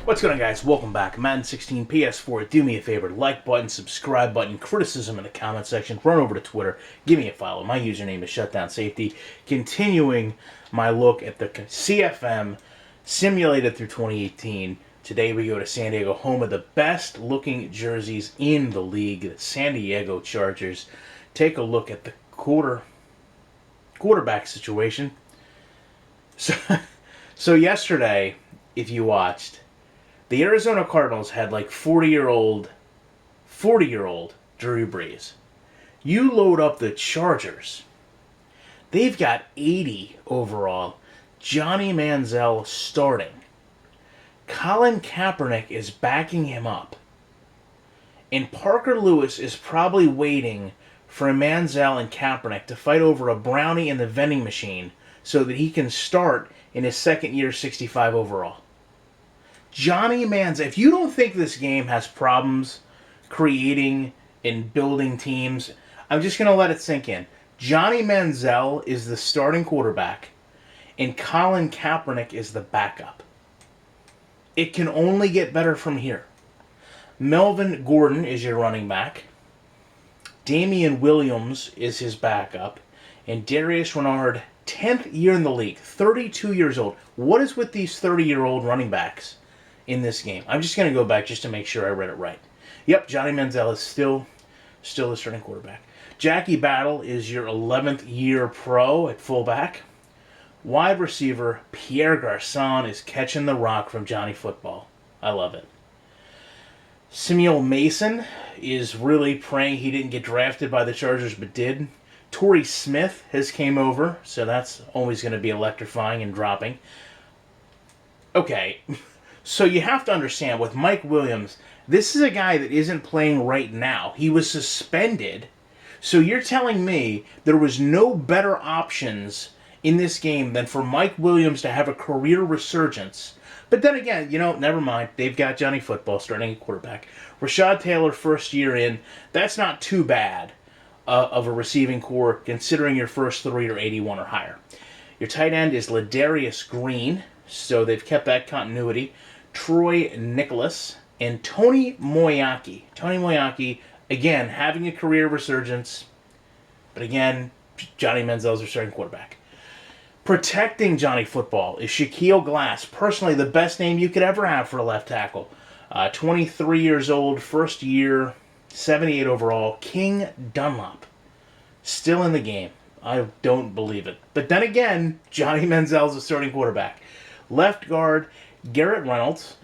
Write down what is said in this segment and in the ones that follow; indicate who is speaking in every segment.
Speaker 1: What's going on, guys? Welcome back. Madden 16 PS4. Do me a favor, like button, subscribe button, criticism in the comment section. Run over to Twitter. Give me a follow. My username is Shutdown Safety. Continuing my look at the CFM simulated through 2018. Today we go to San Diego, home of the best looking jerseys in the league, the San Diego Chargers. Take a look at the quarterback situation. So yesterday, if you watched, the Arizona Cardinals had like 40-year-old Drew Brees. You load up the Chargers. They've got 80 overall. Johnny Manziel starting. Colin Kaepernick is backing him up. And Parker Lewis is probably waiting for Manziel and Kaepernick to fight over a brownie in the vending machine so that he can start in his second year 65 overall. Johnny Manziel, if you don't think this game has problems creating and building teams, I'm just going to let it sink in. Johnny Manziel is the starting quarterback, and Colin Kaepernick is the backup. It can only get better from here. Melvin Gordon is your running back. Damian Williams is his backup. And Darius Renard, 10th year in the league, 32 years old. What is with these 30-year-old running backs in this game? I'm just going to go back just to make sure I read it right. Yep, Johnny Manziel is still the starting quarterback. Jackie Battle is your 11th year pro at fullback. Wide receiver Pierre Garçon is catching the rock from Johnny Football. I love it. Samuel Mason is really praying he didn't get drafted by the Chargers, but did. Torrey Smith has came over, so that's always going to be electrifying and dropping. Okay, so you have to understand, with Mike Williams, this is a guy that isn't playing right now. He was suspended, so you're telling me there was no better options in this game than for Mike Williams to have a career resurgence. But then again, never mind. They've got Johnny Football starting at quarterback. Rashad Taylor, first year in. That's not too bad of a receiving core, considering your first three are 81 or higher. Your tight end is Ladarius Green, so they've kept that continuity. Troy Nicholas and Tony Moyaki. Tony Moyaki, again, having a career resurgence. But again, Johnny Manziel's their starting quarterback. Protecting Johnny Football is Shaquille Glass. Personally, the best name you could ever have for a left tackle. 23 years old, first year, 78 overall. King Dunlop. Still in the game. I don't believe it. But then again, Johnny Manziel's the starting quarterback. Left guard, Garrett Reynolds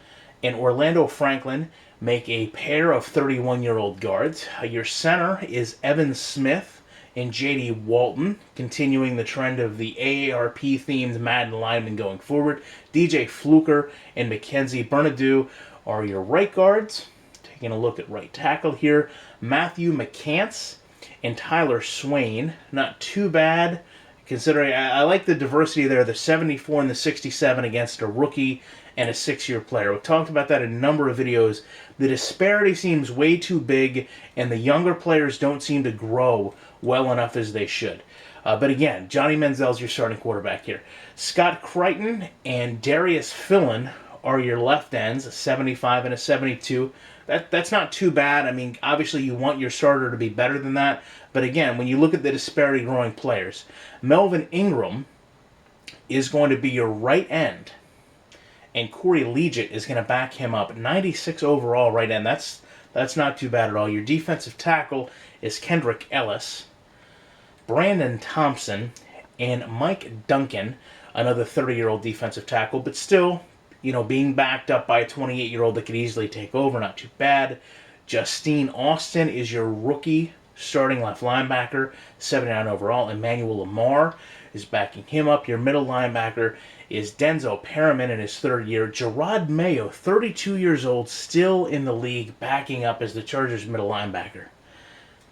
Speaker 1: and Orlando Franklin make a pair of 31-year-old guards. Your center is Evan Smith and J.D. Walton, continuing the trend of the AARP-themed Madden linemen going forward. DJ Fluker and Mackenzie Bernadou are your right guards. Taking a look at right tackle here, Matthew McCants and Tyler Swain. Not too bad, considering I like the diversity there, the 74 and the 67 against a rookie and a 6-year player. We've talked about that in a number of videos. The disparity seems way too big, and the younger players don't seem to grow well enough as they should. But again, Johnny Manziel's your starting quarterback here. Scott Crichton and Darius Philin are your left ends, a 75 and a 72. That's not too bad. I mean, obviously you want your starter to be better than that. But again, when you look at the disparity growing players, Melvin Ingram is going to be your right end, and Corey Liuget is going to back him up. 96 overall right end. That's not too bad at all. Your defensive tackle is Kendrick Ellis, Brandon Thompson, and Mike Duncan, another 30-year-old defensive tackle, but still, being backed up by a 28-year-old that could easily take over, not too bad. Justine Austin is your rookie starting left linebacker, 79 overall. Emmanuel Lamar is backing him up. Your middle linebacker is Denzel Perriman in his third year. Gerard Mayo, 32 years old, still in the league, backing up as the Chargers middle linebacker.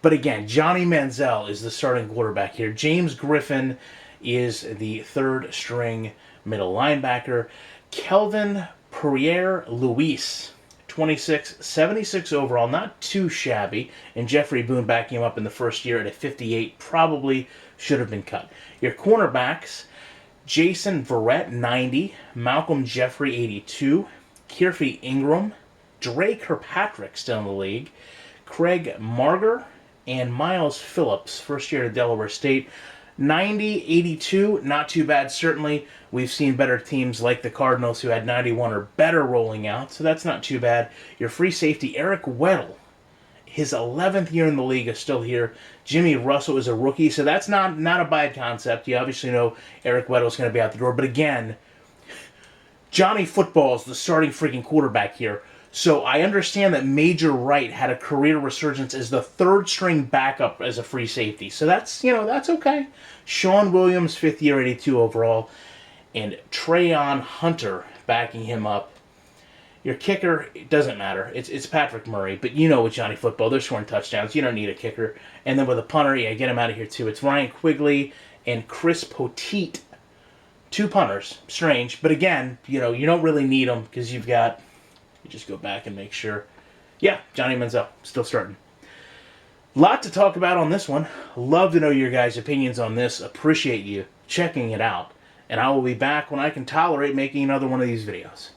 Speaker 1: But again, Johnny Manziel is the starting quarterback here. James Griffin is the third string middle linebacker. Kelvin Pierre-Louis, 26, 76 overall, not too shabby. And Jeffrey Boone backing him up in the first year at a 58, probably should have been cut. Your cornerbacks, Jason Verrett, 90, Malcolm Jeffrey, 82, Kiefer Ingram, Drake Kirkpatrick still in the league, Craig Marger, and Miles Phillips, first year at Delaware State. 90, 82, not too bad, certainly. We've seen better teams like the Cardinals who had 91 or better rolling out, so that's not too bad. Your free safety, Eric Weddle, his 11th year in the league, is still here. Jimmy Russell is a rookie, so that's not a bad concept. You obviously know Eric Weddle is going to be out the door, but again, Johnny Football is the starting freaking quarterback here. So I understand that Major Wright had a career resurgence as the third string backup as a free safety. So that's, that's okay. Sean Williams, 5th year, 82 overall. And Trayon Hunter backing him up. Your kicker, it doesn't matter. It's Patrick Murray. But with Johnny Football, they're scoring touchdowns. You don't need a kicker. And then with a punter, get him out of here too. It's Ryan Quigley and Chris Poteet. 2 punters. Strange. But again, you don't really need them because you just go back and make sure. Yeah, Johnny Manziel, still starting. Lot to talk about on this one. Love to know your guys' opinions on this. Appreciate you checking it out. And I will be back when I can tolerate making another one of these videos.